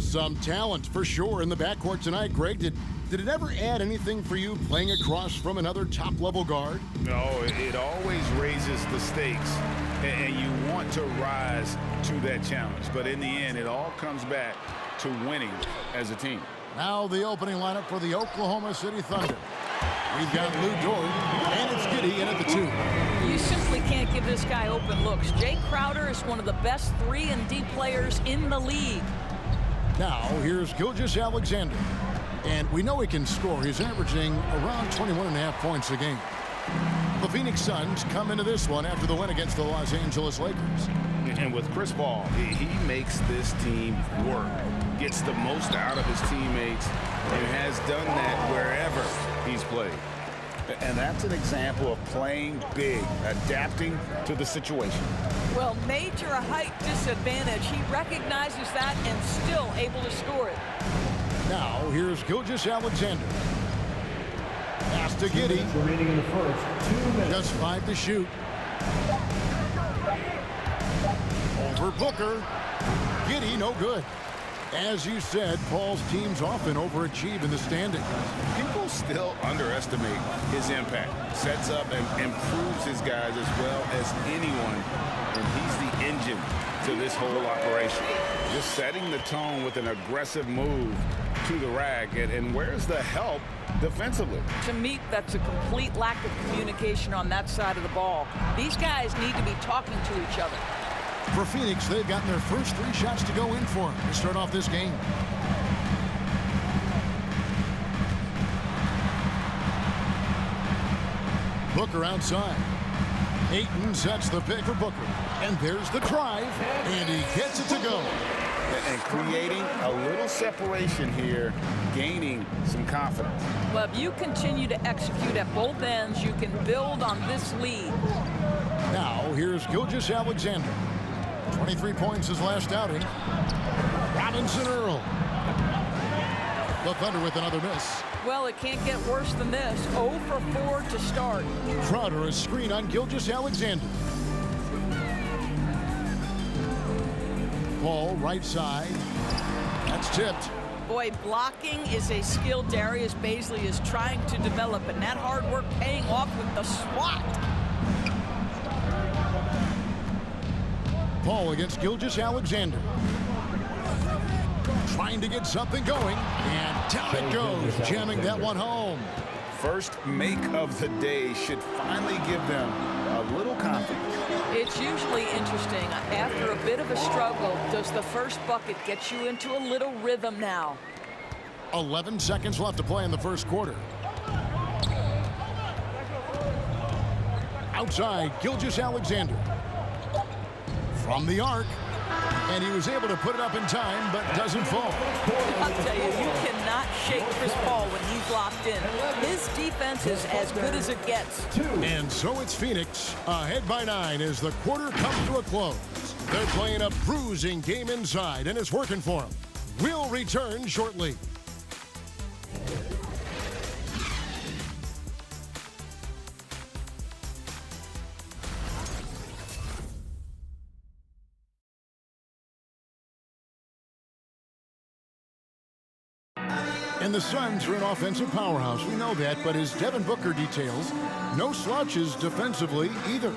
Some talent for sure in the backcourt tonight, Greg. Did it ever add anything for you playing across from another top-level guard? No, it always raises the stakes, and you want to rise to that challenge. But in the end, it all comes back to winning as a team. Now the opening lineup for the Oklahoma City Thunder. We've got Lou Dort, and it's Giddey in at the 2. You simply can't give this guy open looks. Jay Crowder is one of the best 3-and-D players in the league. Now here's Gilgeous-Alexander. And we know he can score. He's averaging around 21.5 points a game. The Phoenix Suns come into this one after the win against the Los Angeles Lakers. And with Chris Paul, he makes this team work, gets the most out of his teammates, and has done that wherever he's played. And that's an example of playing big, adapting to the situation. Well, major height disadvantage. He recognizes that and still able to score it. Now, here's Gilgeous-Alexander. Pass to Giddey. Remaining in the first 2 minutes. Just 5 to shoot. Over Booker. Giddey, no good. As you said, Paul's teams often overachieve in the standings. People still underestimate his impact. Sets up and improves his guys as well as anyone. And he's the engine to this whole operation. Just setting the tone with an aggressive move to the rack. And where's the help defensively? To me, that's a complete lack of communication on that side of the ball. These guys need to be talking to each other. For Phoenix, they've gotten their first 3 shots to go in for him to start off this game. Booker outside. Ayton sets the pick for Booker. And there's the drive, and he gets it to go. And creating a little separation here, gaining some confidence. Well, if you continue to execute at both ends, you can build on this lead. Now, here's Gilgeous-Alexander. 23 points his last outing. Robinson Earl. The Thunder with another miss. Well, it can't get worse than this. 0 for 4 to start. Crowder a screen on Gilgeous-Alexander. Ball right side. That's tipped. Boy, blocking is a skill Darius Bazley is trying to develop, and that hard work paying off with the swat. Paul against Gilgeous-Alexander. Trying to get something going, and down it goes, jamming that one home. First make of the day should finally give them a little confidence. It's usually interesting. After a bit of a struggle, does the first bucket get you into a little rhythm now? 11 seconds left to play in the first quarter. Outside, Gilgeous-Alexander. From the arc. And he was able to put it up in time, but doesn't fall. I'll tell you, you cannot shake Chris Paul when he's locked in. His defense is as good as it gets. And so it's Phoenix, ahead by 9 as the quarter comes to a close. They're playing a bruising game inside, and it's working for them. We'll return shortly. And the Suns are an offensive powerhouse. We know that, but as Devin Booker details, no slouches defensively either.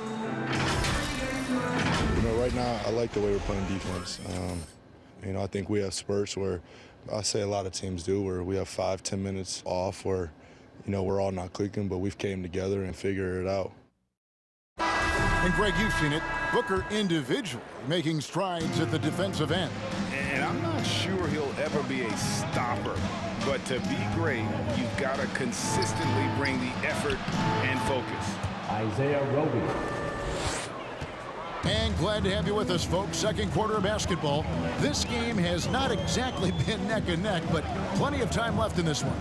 You know, right now, I like the way we're playing defense. You know, I think we have spurts where I say a lot of teams do, where we have 5-10 minutes off where, you know, we're all not clicking, but we've came together and figured it out. And Greg, you've seen it. Booker individually making strides at the defensive end. And I'm not sure he'll ever be a stopper. But to be great, you've got to consistently bring the effort and focus. Isaiah Roby. And glad to have you with us, folks. Second quarter of basketball. This game has not exactly been neck and neck, but plenty of time left in this one.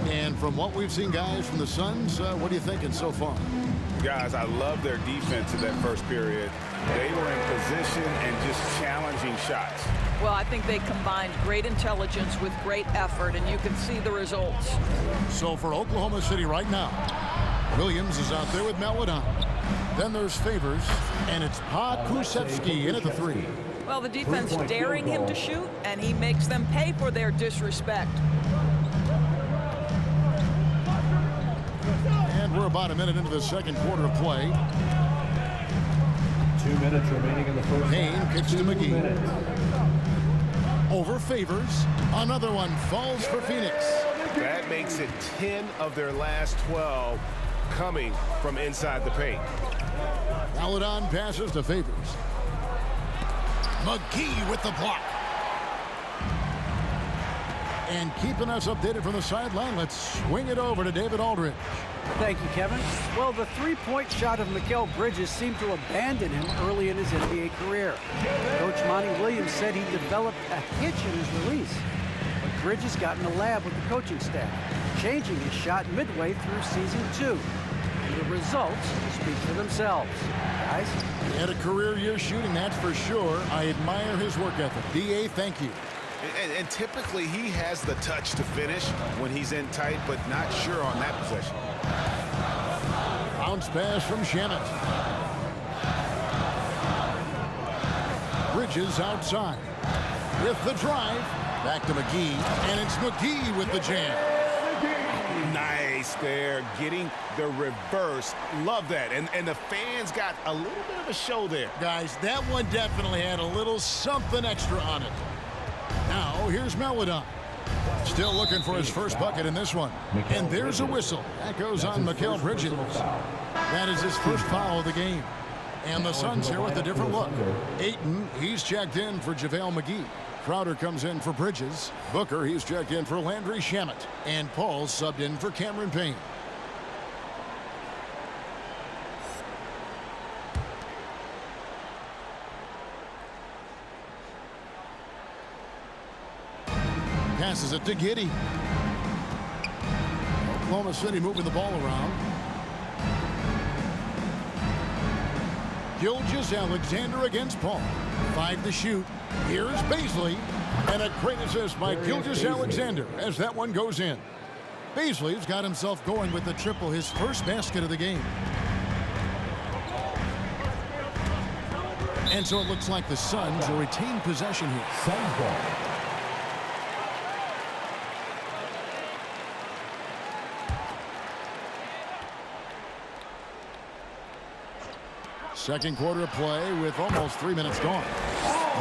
And from what we've seen, guys, from the Suns, what are you thinking so far? Guys, I love their defense in that first period. They were in position and just challenging shots. Well, I think they combined great intelligence with great effort, and you can see the results. So for Oklahoma City right now, Williams is out there with Maledon. Then there's Favors, and it's Pokusevski in at the 3. Well, the defense Three-point daring field him goal. to shoot, and he makes them pay for their disrespect. And we're about a minute into the second quarter of play. 2 minutes remaining in the first Payne half. kicks to 2 McGee. minutes. Over Favors. Another one falls for Phoenix. That makes it 10 of their last 12 coming from inside the paint. Paladon passes to Favors. McGee with the block. And keeping us updated from the sideline, let's swing it over to David Aldridge. Thank you, Kevin. Well, the three-point shot of Mikal Bridges seemed to abandon him early in his NBA career. Coach Monty Williams said he developed a hitch in his release. But Bridges got in the lab with the coaching staff, changing his shot midway through season 2. And the results speak for themselves. Guys? He had a career year shooting, that's for sure. I admire his work ethic. D.A., thank you. And typically he has the touch to finish when he's in tight, but not sure on that possession. Bounce pass from Shamet. Bridges outside. With the drive. Back to McGee. And it's McGee with the jam. Nice there, getting the reverse. Love that. And the fans got a little bit of a show there. Guys, that one definitely had a little something extra on it. Now, here's Melodon. Still looking for his first bucket in this one. And there's a whistle. That goes on Mikal Bridges. That is his first foul of the game. And the Suns here with a different look. Ayton, he's checked in for JaVale McGee. Crowder comes in for Bridges. Booker, he's checked in for Landry Shamet. And Paul subbed in for Cameron Payne. Passes it to Giddey. Oklahoma City moving the ball around. Gilgeous-Alexander against Paul. 5 to shoot. Here's Baisley. And a great assist by Gilgeous-Alexander as that one goes in. Baisley's got himself going with the triple, his first basket of the game. And so it looks like the Suns will retain possession here. Suns ball. Second quarter of play with almost 3 minutes gone.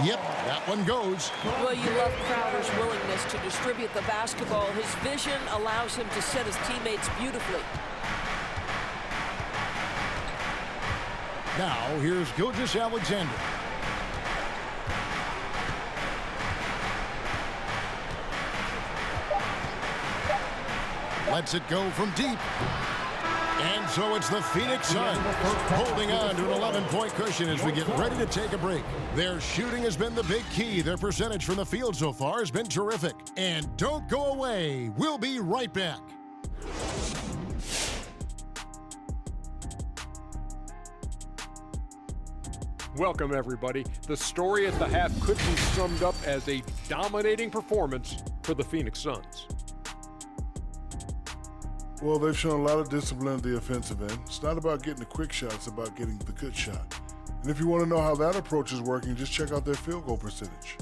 Yep, that one goes. Well, you love Crowder's willingness to distribute the basketball. His vision allows him to set his teammates beautifully. Now, here's Gilgeous-Alexander. Lets it go from deep. And so it's the Phoenix Suns holding on to an 11-point cushion as we get ready to take a break. Their shooting has been the big key. Their percentage from the field so far has been terrific. And don't go away. We'll be right back. Welcome, everybody. The story at the half could be summed up as a dominating performance for the Phoenix Suns. Well, they've shown a lot of discipline at the offensive end. It's not about getting the quick shot, it's about getting the good shot. And if you want to know how that approach is working, just check out their field goal percentage.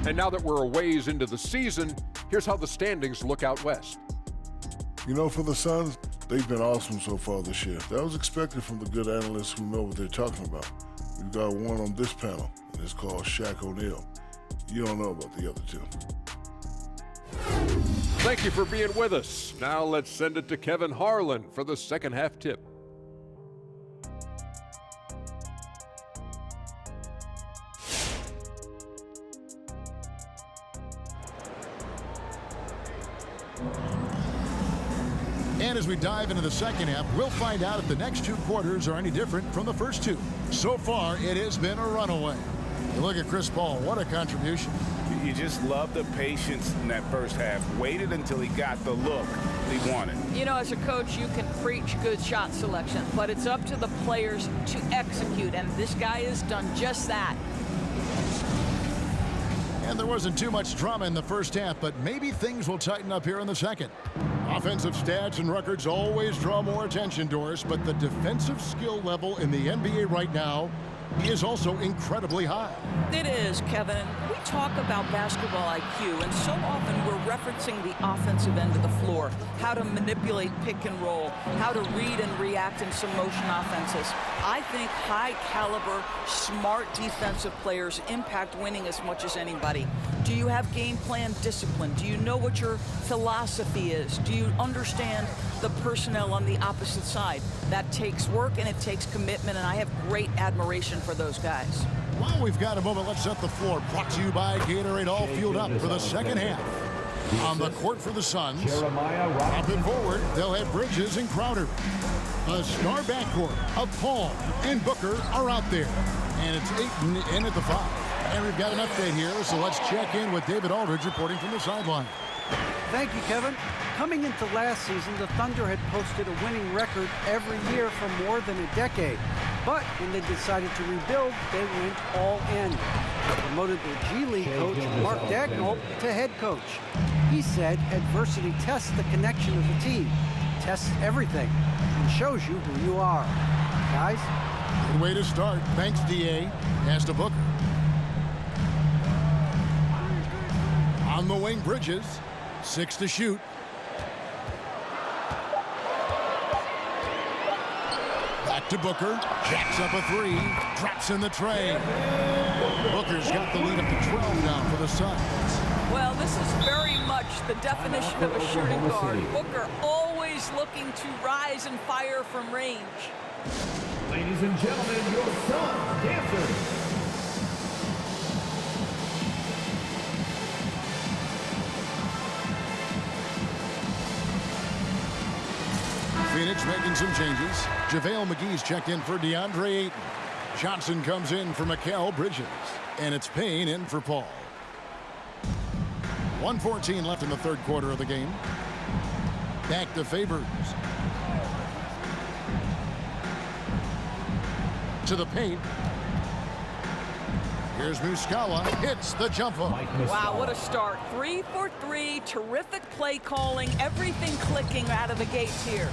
And now that we're a ways into the season, here's how the standings look out west. You know, for the Suns, they've been awesome so far this year. That was expected from the good analysts who know what they're talking about. We've got one on this panel, and it's called Shaq O'Neal. You don't know about the other two. Thank you for being with us. Now let's send it to Kevin Harlan for the second half tip. And as we dive into the second half, we'll find out if the next 2 quarters are any different from the first 2. So far, it has been a runaway. You look at Chris Paul, what a contribution. You just love the patience in that first half. Waited until he got the look he wanted. You know, as a coach, you can preach good shot selection, but it's up to the players to execute, and this guy has done just that. And there wasn't too much drama in the first half, but maybe things will tighten up here in the second. Offensive stats and records always draw more attention, Doris, but the defensive skill level in the NBA right now is also incredibly high. It is, Kevin. We talk about basketball IQ, and so often we're referencing the offensive end of the floor, how to manipulate pick and roll, how to read and react in some motion offenses. I think high-caliber, smart defensive players impact winning as much as anybody. Do you have game plan discipline? Do you know what your philosophy is? Do you understand the personnel on the opposite side? That takes work and it takes commitment, and I have great admiration for those guys. While we've got a moment, let's set the floor. Brought to you by Gatorade, all fueled up for the second half. On the court for the Suns, up and forward, they'll have Bridges and Crowder. A star backcourt of Paul and Booker are out there. And it's Ayton in at the 5. And we've got an update here, so let's check in with David Aldridge reporting from the sideline. Thank you, Kevin. Coming into last season, the Thunder had posted a winning record every year for more than a decade. But when they decided to rebuild, they went all in. They promoted their G League coach, Mark Dagnall, to head coach. He said adversity tests the connection of the team, tests everything, and shows you who you are. Guys? Good way to start. Thanks, D.A. Pass to Booker. On the wing, Bridges. 6 to shoot. Back to Booker. Jacks up a 3. Drops in the tray. Booker's got the lead up to 12 now for the Suns. Well, this is very much the definition of a shooting guard. Booker always looking to rise and fire from range. Ladies and gentlemen, your Suns dancers. Phoenix making some changes. JaVale McGee's checked in for DeAndre Ayton. Johnson comes in for Mikal Bridges. And it's Payne in for Paul. 1:14 left in the third quarter of the game. Back to Favors. To the paint. Here's Muscala. Hits the jumper. Wow, what a start. 3 for 3. Terrific play calling. Everything clicking out of the gates here.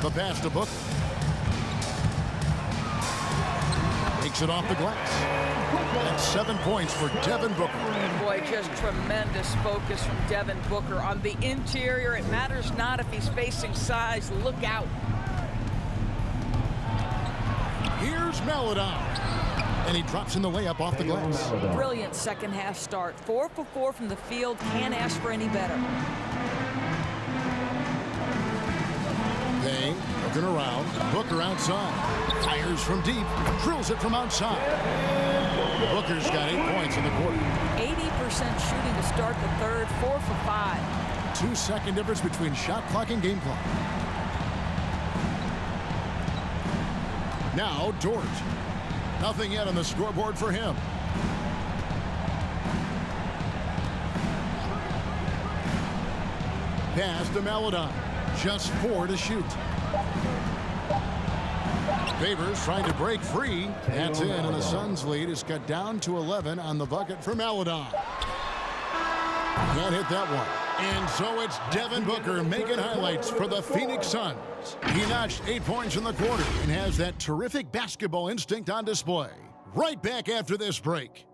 The pass to Booker. Takes it off the glass. That's 7 points for Devin Booker. Boy, just tremendous focus from Devin Booker. On the interior, it matters not if he's facing size. Look out. Here's Maladon. And he drops in the layup off the glass. Brilliant second half start. 4 for 4 from the field. Can't ask for any better. Payne looking around. Booker outside. Fires from deep. Drills it from outside. Booker's got 8 points in the quarter. 80% shooting to start the third. 4 for 5. 2-second difference between shot clock and game clock. Now Dort. Nothing yet on the scoreboard for him. Pass to Maladon. Just 4 to shoot. Favors trying to break free. That's in, and the Suns' lead is cut down to 11 on the bucket for Maladon. Can't hit that one. And so it's Devin Booker making highlights for the Phoenix Suns. He notched 8 points in the quarter and has that terrific basketball instinct on display. Right back after this break.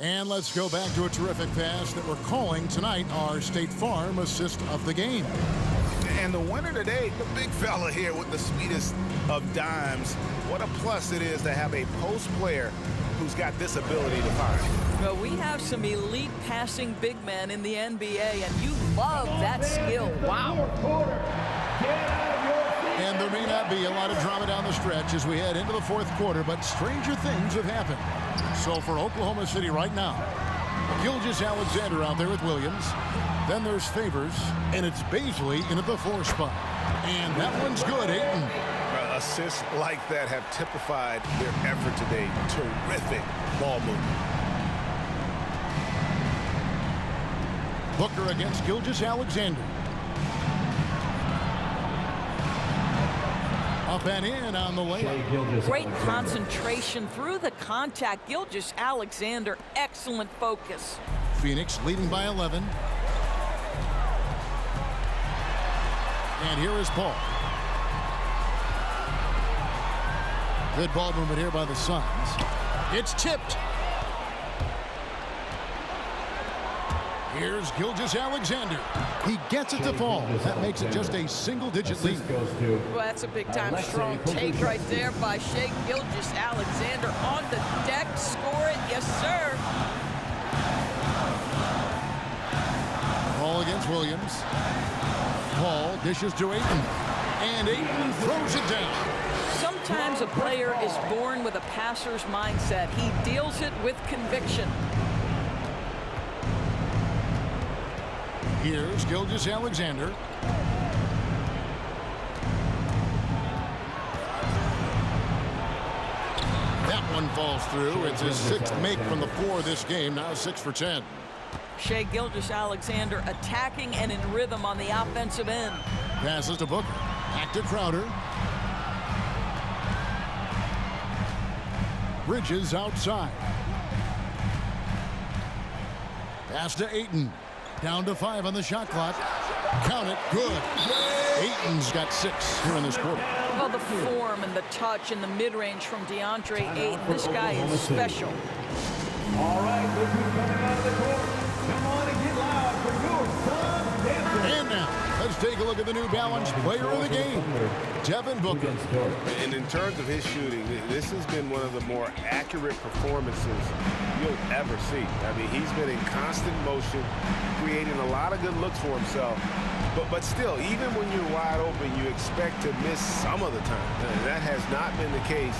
And let's go back to a terrific pass that we're calling tonight our State Farm assist of the game. And the winner today, the big fella here with the sweetest of dimes. What a plus it is to have a post player who's got this ability to find. Well, we have some elite passing big men in the NBA, and you love that skill. Wow. And there may not be a lot of drama down the stretch as we head into the fourth quarter, but stranger things have happened. So for Oklahoma City right now, Gilgeous-Alexander out there with Williams. Then there's Favors, and it's Baisley in at the 4 spot. And that one's good, Ayton. Assists like that have typified their effort today. Terrific ball movement. Booker against Gilgeous-Alexander. Up and in on the layup. Great concentration through the contact. Gilgeous-Alexander, excellent focus. Phoenix leading by 11. And here is Paul. Good ball movement here by the Suns. It's tipped. Here's Gilgeous-Alexander. He gets it to fall. That makes it just a single-digit lead. Well, that's a big-time strong take right there by Shai Gilgeous-Alexander on the deck. Score it, yes, sir. Ball against Williams. Paul dishes to Ayton. And Ayton throws it down. Sometimes a player is born with a passer's mindset. He deals it with conviction. Here's Gilgeous-Alexander. That one falls through. It's his 6th make from the floor this game. Now 6 for 10. Shai Gilgeous-Alexander attacking and in rhythm on the offensive end. Passes to Booker. Back to Crowder. Bridges outside. Pass to Ayton. Down to 5 on the shot clock. Count it. Good. Ayton's got 6 here in this quarter. Well, the form and the touch and the mid-range from DeAndre Ayton. This guy is special. All right, look who's coming out of the court. Come on and get loud for your Suns dancers. And now, let's take a look at the New Balance player of the game, Devin Booker. And in terms of his shooting, this has been one of the more accurate performances you'll ever see. I mean, he's been in constant motion, creating a lot of good looks for himself. But still, even when you're wide open, you expect to miss some of the time. And that has not been the case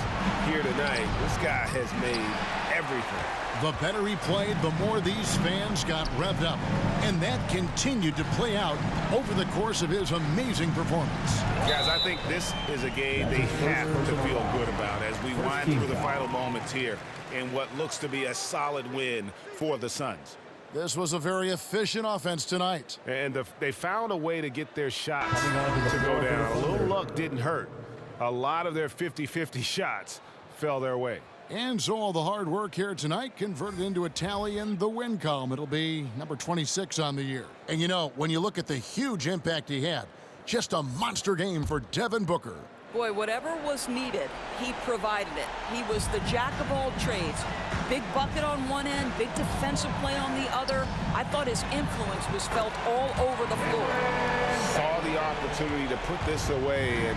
here tonight. This guy has made everything. The better he played, the more these fans got revved up. And that continued to play out over the course of his amazing performance. Guys, I think this is a game they have to feel good about as we wind through the final moments here in what looks to be a solid win for the Suns. This was a very efficient offense tonight. And they found a way to get their shots to go down. A little luck didn't hurt. A lot of their 50-50 shots fell their way. And so all the hard work here tonight converted into a tally in the win column. It'll be number 26 on the year. And you know, when you look at the huge impact he had, just a monster game for Devin Booker. Boy, whatever was needed, he provided it. He was the jack of all trades. Big bucket on one end, big defensive play on the other. I thought his influence was felt all over the floor. Saw the opportunity to put this away and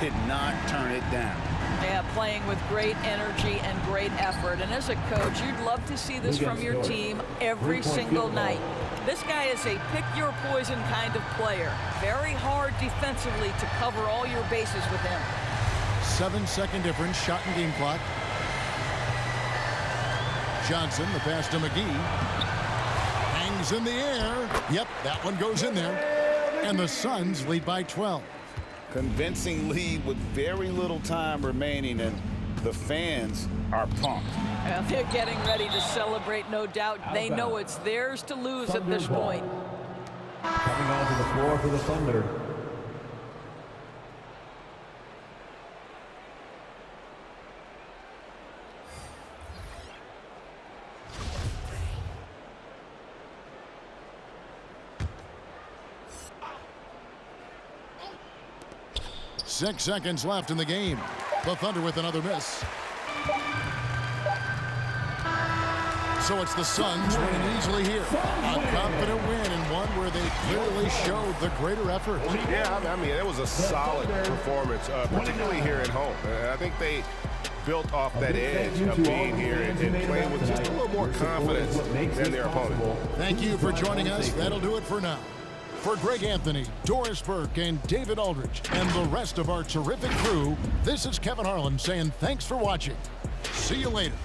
did not turn it down. Yeah, playing with great energy and great effort. And as a coach, you'd love to see this from your team every single night. This guy is a pick-your-poison kind of player. Very hard defensively to cover all your bases with him. 7-second difference, shot and game clock. Johnson, the pass to McGee. Hangs in the air. Yep, that one goes in there. And the Suns lead by 12. Convincing lead with very little time remaining, and the fans are pumped. Well, they're getting ready to celebrate, no doubt. They know it's theirs to lose at this point. Coming onto the floor for the Thunder. Six seconds left in the game. The Thunder with another miss. So it's the Suns winning easily here. A confident win and one where they clearly showed the greater effort. Yeah, I mean, it was a solid performance, particularly here at home. I think they built off that edge of being here and playing with just a little more confidence than their opponent. Thank you for joining us. That'll do it for now. For Greg Anthony, Doris Burke, and David Aldridge, and the rest of our terrific crew, this is Kevin Harlan saying thanks for watching. See you later.